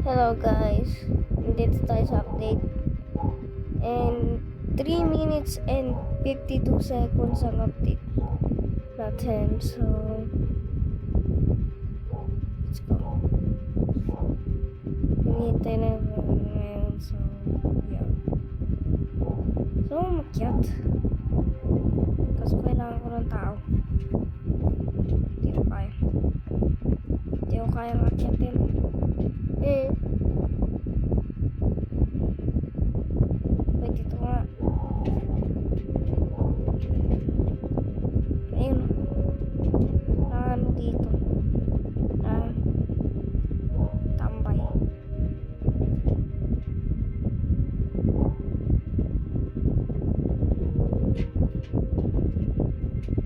Hello guys, dito tayo sa update. And 3 minutes and 52 seconds ang update natin. So, let's go. Hinihintay na ngayon. So, yeah. So, makyat. Kasi kailangan ko ng tao. Hindi ko kaya. Hindi ko kaya makyatin. Wait, ito nga. Ayun. Ano dito? Tambay.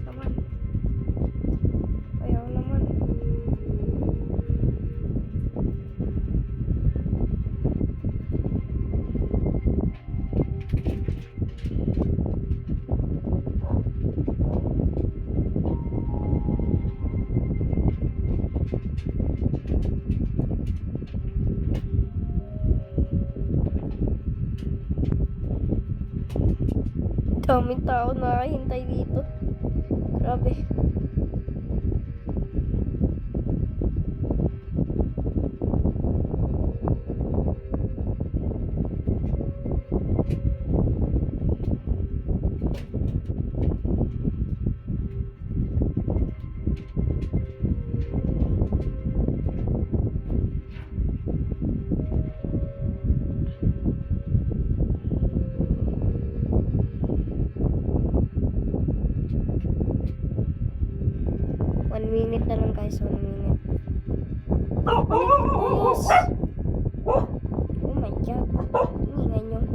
Naman. Ayaw naman. Daming tao nakahintay dito. Grabe. One minute na lang guys, 1 minute. Yes. Oh my god. Ingay nyo.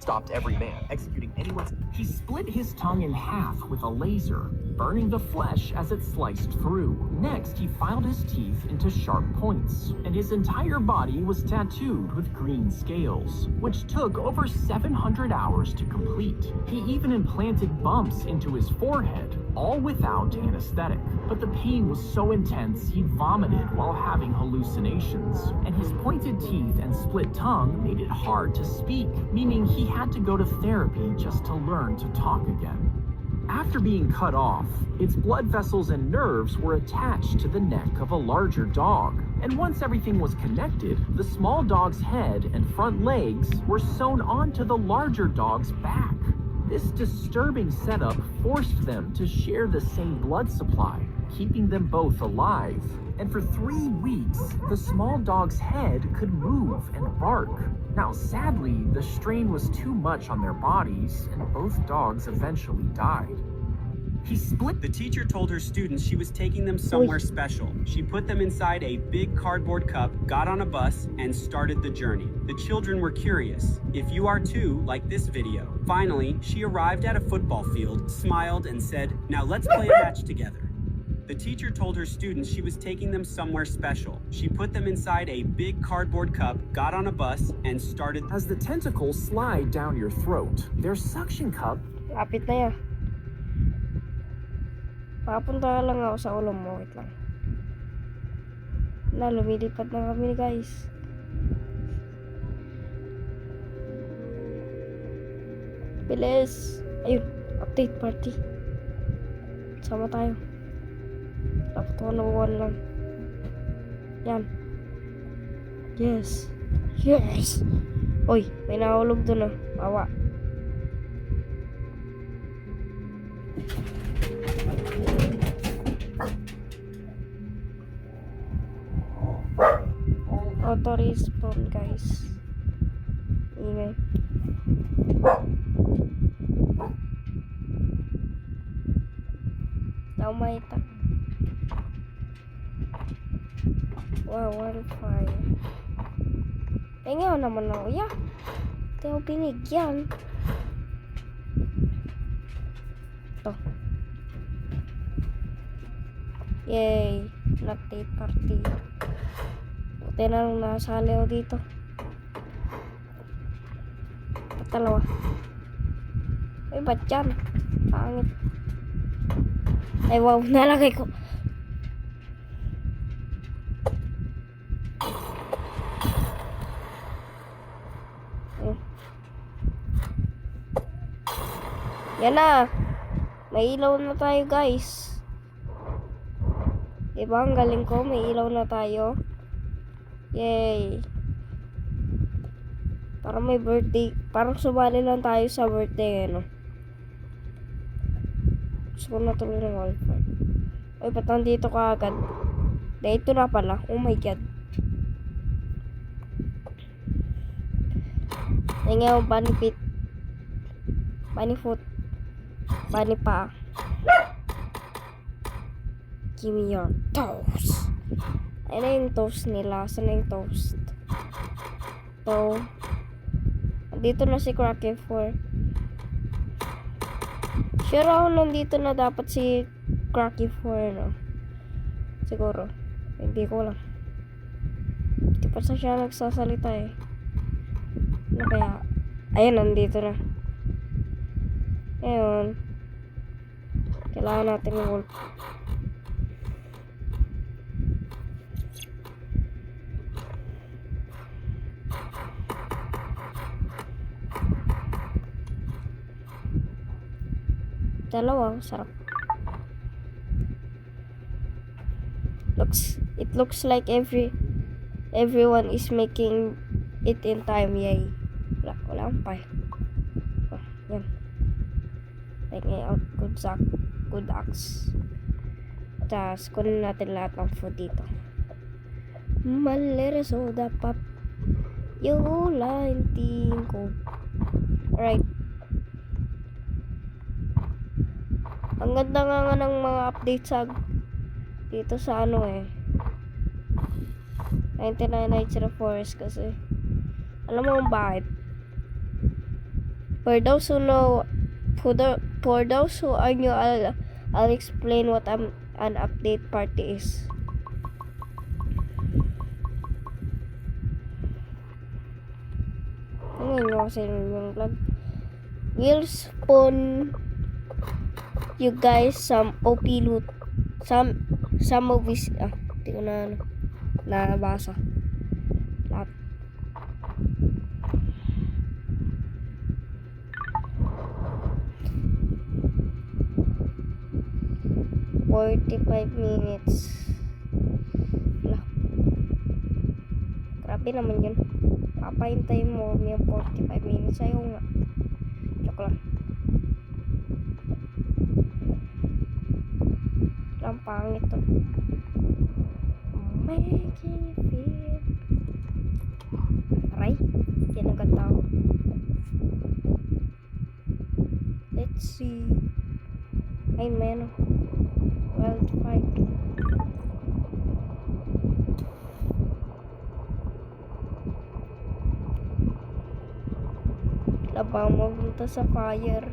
Stopped every man executing anyone's. He split his tongue in half with a laser, burning the flesh as it sliced through. Next, he filed his teeth into sharp points, and his entire body was tattooed with green scales, which took over 700 hours to complete. He even implanted bumps into his forehead, all without anesthetic. But the pain was so intense he vomited while having hallucinations, and his pointed teeth and split tongue made it hard to speak, meaning he had to go to therapy just to learn to talk again. After being cut off, its blood vessels and nerves were attached to the neck of a larger dog. And once everything was connected, the small dog's head and front legs were sewn onto the larger dog's back. This disturbing setup forced them to share the same blood supply, keeping them both alive. And for 3 weeks, the small dog's head could move and bark. Now, sadly, the strain was too much on their bodies, and both dogs eventually died. He split. The teacher told her students she was taking them somewhere special. She put them inside a big cardboard cup, got on a bus, and started the journey. The children were curious. If you are too, like this video. Finally, she arrived at a football field, smiled, and said, "Now let's play a match together." The teacher told her students she was taking them somewhere special. She put them inside a big cardboard cup, got on a bus, and started. As the tentacles slide down your throat, their suction cup. Lapit na yan. Papunta lang ako sa ulo mo. Wait lang. Na, lumilipad na kami guys. Bilis. Ayun, update party. Sama tayo. Dapat 101 lang. Yan. Yes. Yes. Uy, may nahulog dun ah. Awa. Auto respawn guys. Ingay. Naumayta. Wow, wildfire. Eh ngayon naman ako, yeah. Ito yung binigyan. Ito. Yay. Update party. Buti na lang nasali ako dito. Dalawa. Ay, ba't yan? Pangit. Ay, wow, nalagay ko. Yan na. May ilaw na tayo, guys. Diba, ang galing ko. May ilaw na tayo. Yay. Parang may birthday. Parang sumali lang tayo sa birthday, ano. Gusto ko na tuloy ng wildfire. Ay, ba't nandito ka agad? Dito na pala. Oh my god. Ay nga, bunny feet. Bunny foot. Bunny pa. Give me your toast. Ay na yung toast nila. Saan na yung toast? So, dito na si Cracky 4. Sure ako nandito na dapat si Cracky 4, no? Siguro. Hindi ko lang. Hindi pa siya nagsasalita eh. Ano kaya? Ayun, nandito na. Ngayon, kailangan natin yung wolf. Dalawa, sarap. It looks like everyone is making it in time. Yay. Wala akong pie. Oh, yan. Taking out good axe. Tapos, kunin natin lahat ng food dito. Malere soda pop. Yung lainting ko. Alright. Ang ganda nga ng mga updates dito sa ano eh. 99 Nights in the Forest kasi. Alam mo kung bakit? For those who know, for those who are new, I'll explain what an update party is. Ngayon nyo kasi yung vlog. We'll spawn you guys some OP loot. Some of this, hindi ko na nabasa. Lahat. $45 minutes. Wala. Grabe naman yun. Papahintay mo yung 45 minutes. Ayaw nga. Joke lang. Ang pangit to. Making you feel. Aray. Yan ang ganda ko. Let's see. Ay, man. Well, fight. Labang mapunta sa fire.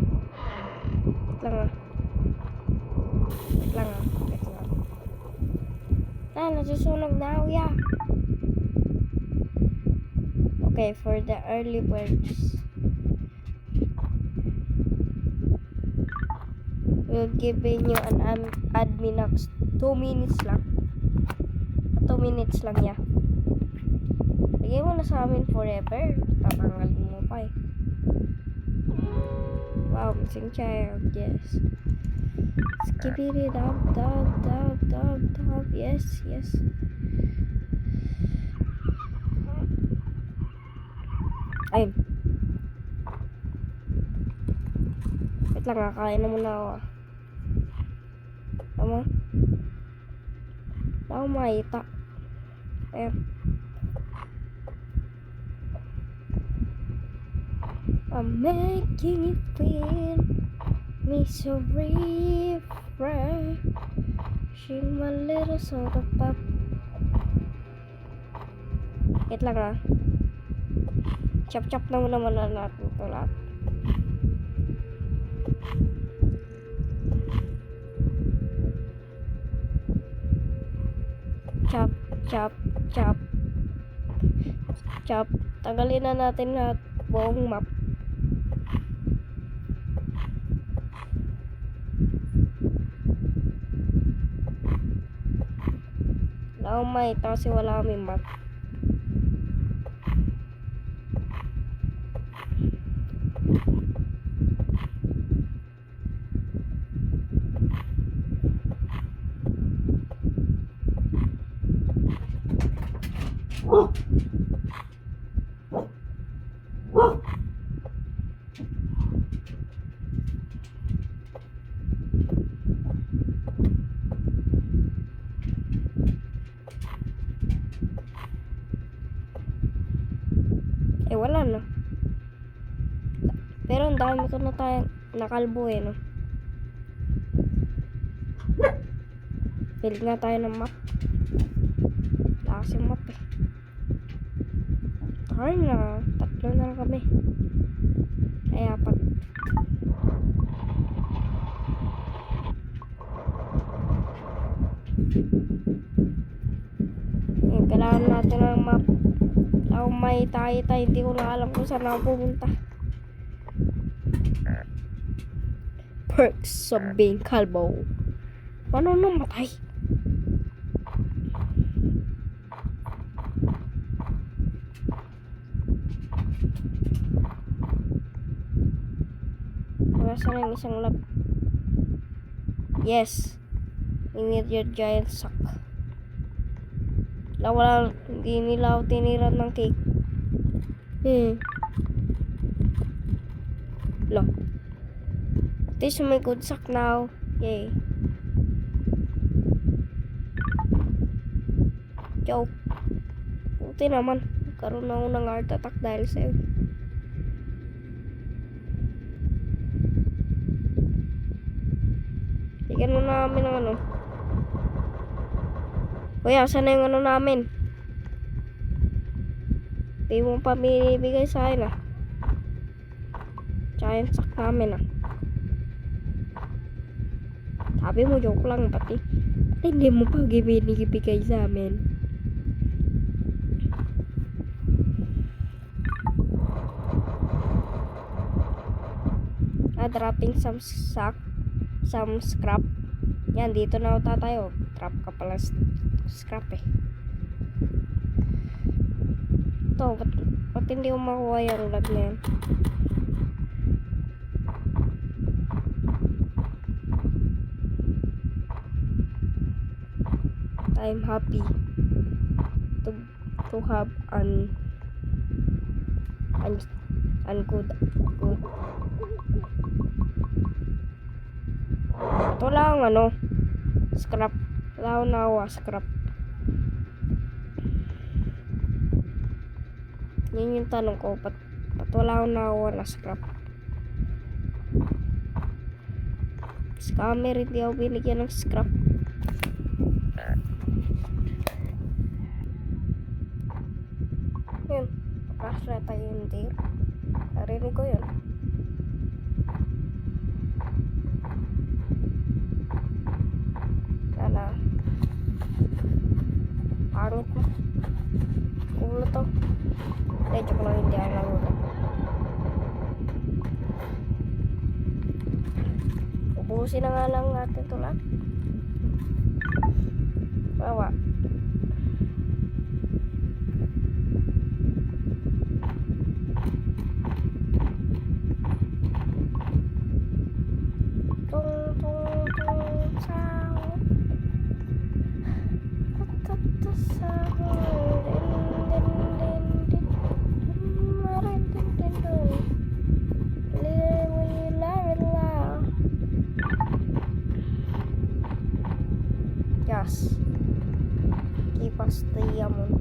Wait lang ah. Wait lang. Nasusunog na ako, yeah. Okay, for the early birds, we'll give you an admin max 2 minutes lang. 2 minutes lang, yeah. Bigay mo na sa amin forever. Tatanggalin mo pa eh. Wow, missing child, yes. Skibidi dub. Yes. Ay. Wait lang, kakain na muna ako. Tama? Wala akong makita. Ayan. I'm making you feel me so refreshing, my little soda pop. Wait lang ah. Chop na muna natin ito lahat. Chop. Tanggalin na natin lahat buong map. Oh my, kasi wala kami map. Eh, wala na. Pero ang dami ko na tayo nakalbo eh, no? Build nga tayo ng map. Wala kasi map eh. Ay na, tatlo na lang kami. Ay, apat. Yung kailangan natin ng map. Oh, may tayo, hindi ko na alam kung saan ako pumunta. Perks of being kalbo. Paano namatay? Nasaan yung isang lab? Yes. We need your giant sack. Wala, hindi nila ako tiniran ng cake. Look. At least may good sack now. Yay. Joke. Puti naman. Karoon na ako ng heart attack dahil sa'yo. Bigyan mo namin ng ano. Kuya, saan na yung ano namin? Di mo pa binibigay sa akin ah. Giant sack namin ah. Sabi mo joke lang, pati hindi mo pa binibigay sa amin. Dropping some scrap. Yan, dito na ako tatayo. Trap ka pala scrap eh. Ito, ba't hindi ko makuha yung lag na yan? I'm happy to have an good. Ito lang ano, scrap. Wala na ako scrap. Yun yung tanong ko, ba't wala na ako na scrap? Scammer, hindi ako binigyan ng scrap. Yun, flashlight tayo yun din. Narinig ko yun. Sana pangit mo. Ulo to. Hindi, joke lang, hindi ako nagulo. Ubusin na nga lang natin ito lang. Bawa. Yes. Keep us the yaman.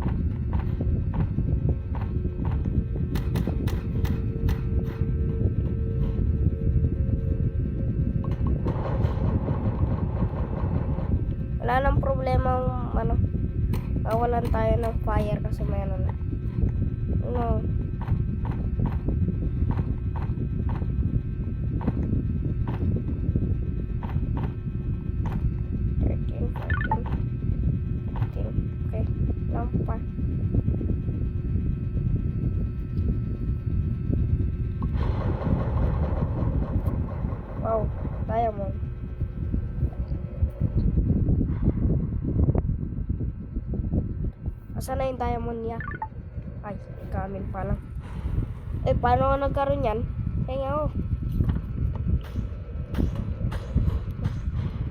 Wala nang problema ano, mawalan tayo ng fire kasi may ano na. No. Okay, lampa. Wow, diamond. Saan na yung diamond niya? Ay, ikamin pa lang. Eh, paano nga nagkaroon yan? Kaya nga, oh.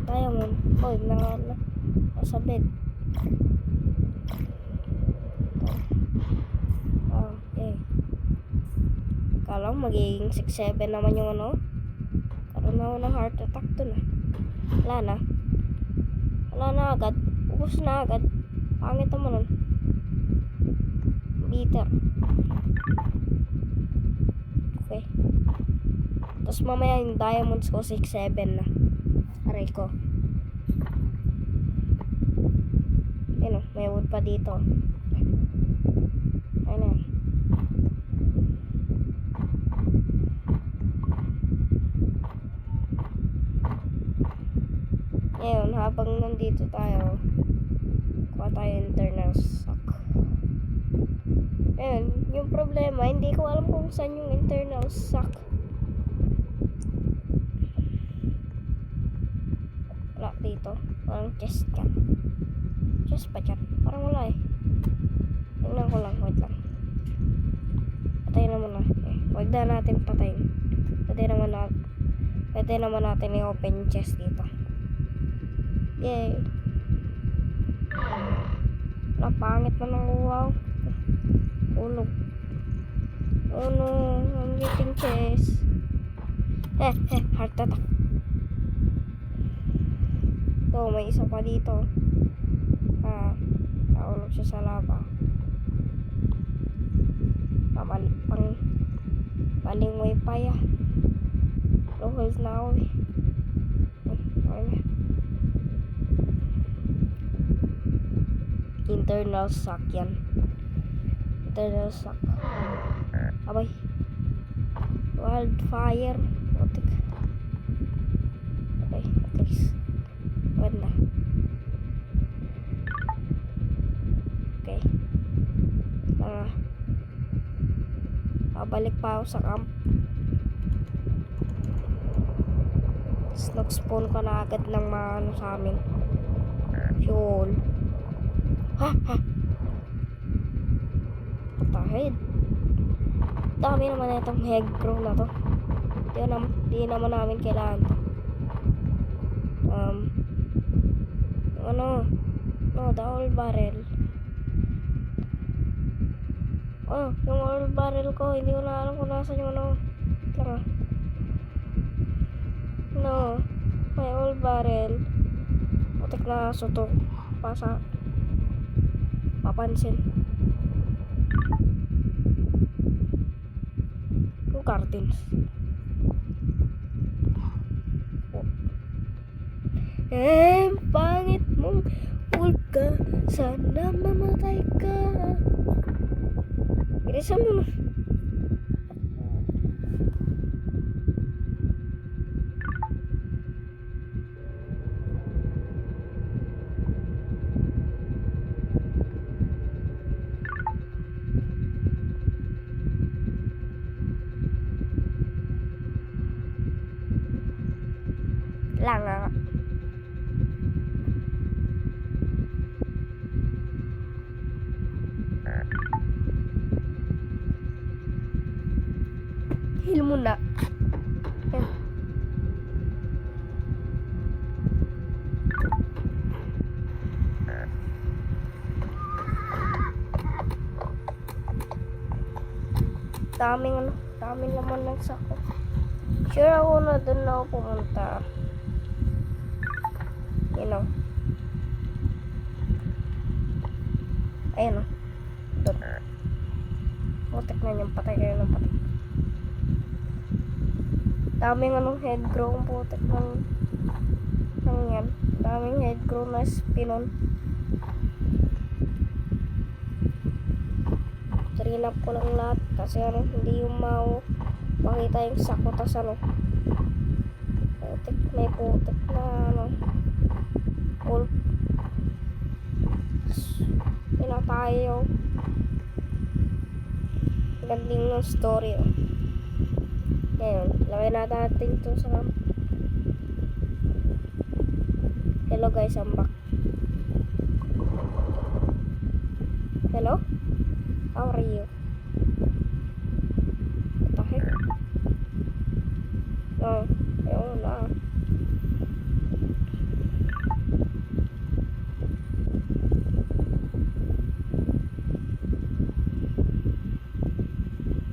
Diamond. Oh, nasa bed. Okay. Kala ko magiging 6-7 naman yung ano. Karoon na ako ng heart attack dun ah. Wala na. Wala na agad. Ubus na agad. Pangit naman nun. Bitter. Okay. Tapos mamaya yung diamonds ko 6-7 na. Aray ko. Ayun o, may wood pa dito. Ayun na. Ngayon, habang nandito tayo, kuha tayo internal sock. Ayun, yung problema, hindi ko alam kung saan yung internal sock. Wala dito. Walang chest ka. Chest pa dyan. Parang wala eh. Tingnan ko lang. Wait lang. Patayin na muna. Eh, wag na natin patayin. Pwede naman natin i-open yung chest dito. Yay. Wala, pangit na ng wow. Ulog. Oh no. I'm getting chest. Heart attack. So, may isa pa dito. Naulog siya sa lava. Maling way pa ya. Low health na ako eh. Okay na. Internal suck yan. Internal suck. Abay. Wildfire. Otik. Okay, at least. Wala. Okay. Babalik pa ako sa camp. Nag-spawn ka na agad ng mga ano sa amin. Fuel. Ha! Patahid. Dami naman na itong egg crow na to. Di naman namin kailangan to. The oil barrel. Yung oil barrel ko, hindi ko na alam kung nasa yung ano. Tara. No, may oil barrel. Putik na aso to. Papansin. Yung curtains. Pangit mong wolf ka. Sana mamatay ka. Bilisan mo na. Langa. Heal muna. Yan. Daming naman ng sako. Sure ako na doon na ako pumunta. You know. Ayan o. Doon. Putik na niyang patay kayo ng patay. Daming head grow ang putik ng yan. Daming head grow na spinon. Trinap ko lang lahat kasi hindi yung makita yung sako tas putik, may putik na wolf. Pinatayo. Ganding ng story Ngayon, lagay natin ito sa hello guys, I'm back. Hello? How are you? What the heck? No, ayun na.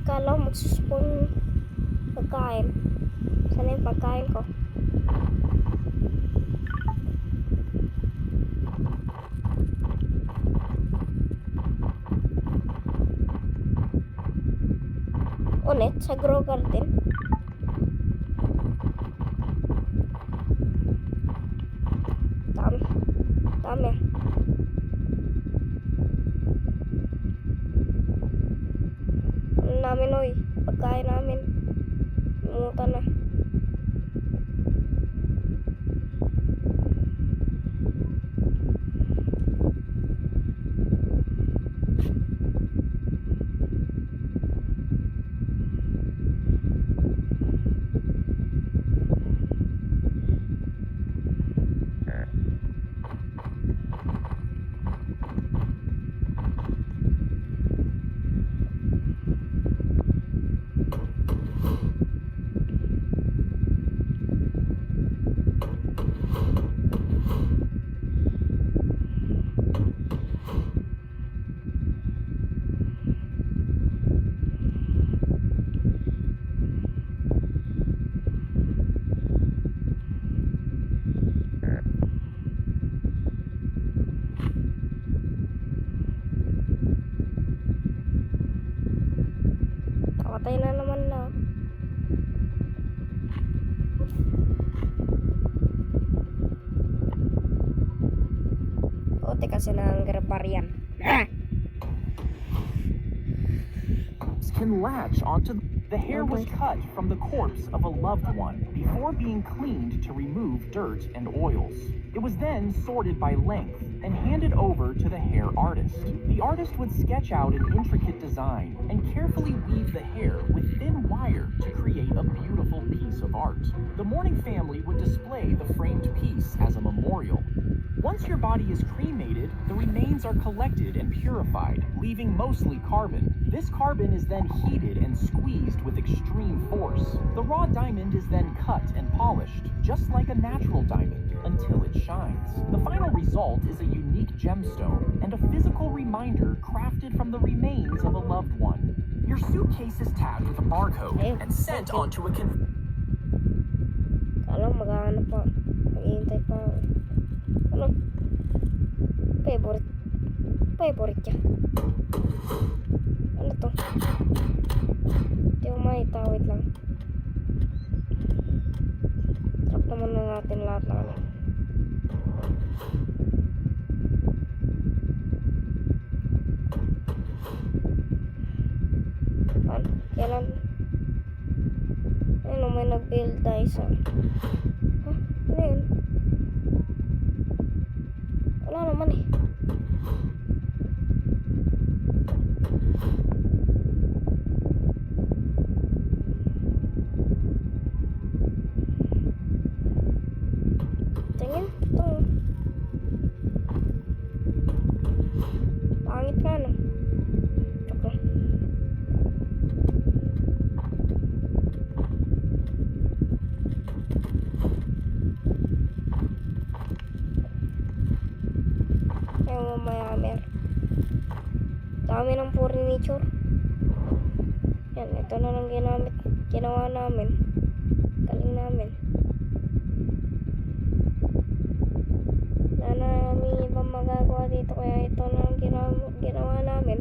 Kala ko magsuspoon pagkain. Sana yung pagkain ko? Ulit sa grow garden. Dami. Dami. Ano namin oy? Pagkain namin. Limutan na. Patay na naman na. O, teka ng barbarian. Can latch onto the hair was cut from the corpse of a loved one before being cleaned to remove dirt and oils. It was then sorted by length and handed over to the hair artist. The artist would sketch out an intricate design and carefully weave the hair with thin wire to create a beautiful piece of art. The mourning family would display the framed piece as a memorial. Once your body is cremated, the remains are collected and purified, leaving mostly carbon. This carbon is then heated and squeezed with extreme force. The raw diamond is then cut and polished, just like a natural diamond, until it shines. The final result is a unique gemstone and a physical reminder crafted from the remains of a loved one. Your suitcase is tagged with a barcode and sent onto a Kala maghahanap pa. Maghihintay pa. Ano? Favorite niya. Ano to? Hindi ko makita. Wait lang. Trap naman na natin lahat ng ano. Kailan? Ano, may nag-build tayo sa... Ha? Ano yun? Wala naman eh. Tingin, ito. Pangit ka, no? Joke lang. Ayaw mamaya, mer. Dami ng furniture. Yan, ito na lang ginawa namin. Galing namin. Wala namin ibang magagawa dito, kaya ito na lang ginawa namin.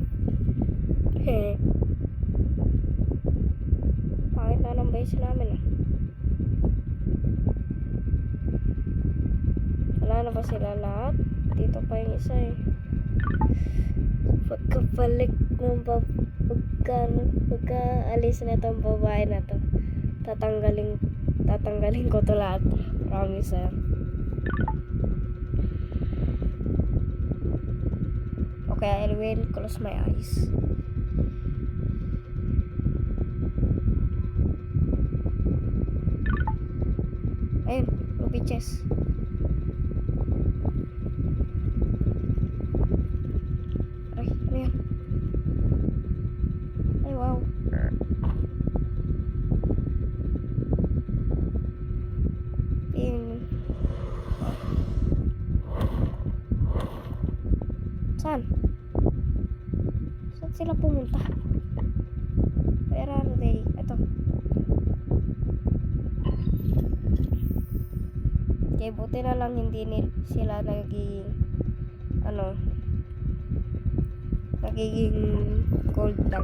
Pangit na ng base namin, ah. Wala na ba sila lahat? Dito pa yung isa eh. Pagkabalik ng pagka alis na itong babae na to, tatanggalin ko to lahat. Promise ah. Okay, I will close my eyes. Ayun, ruby chest. Ay, ano yan? sila pumunta? Where are they? Ito. Okay, buti na lang hindi sila nagiging nagiging cold lang.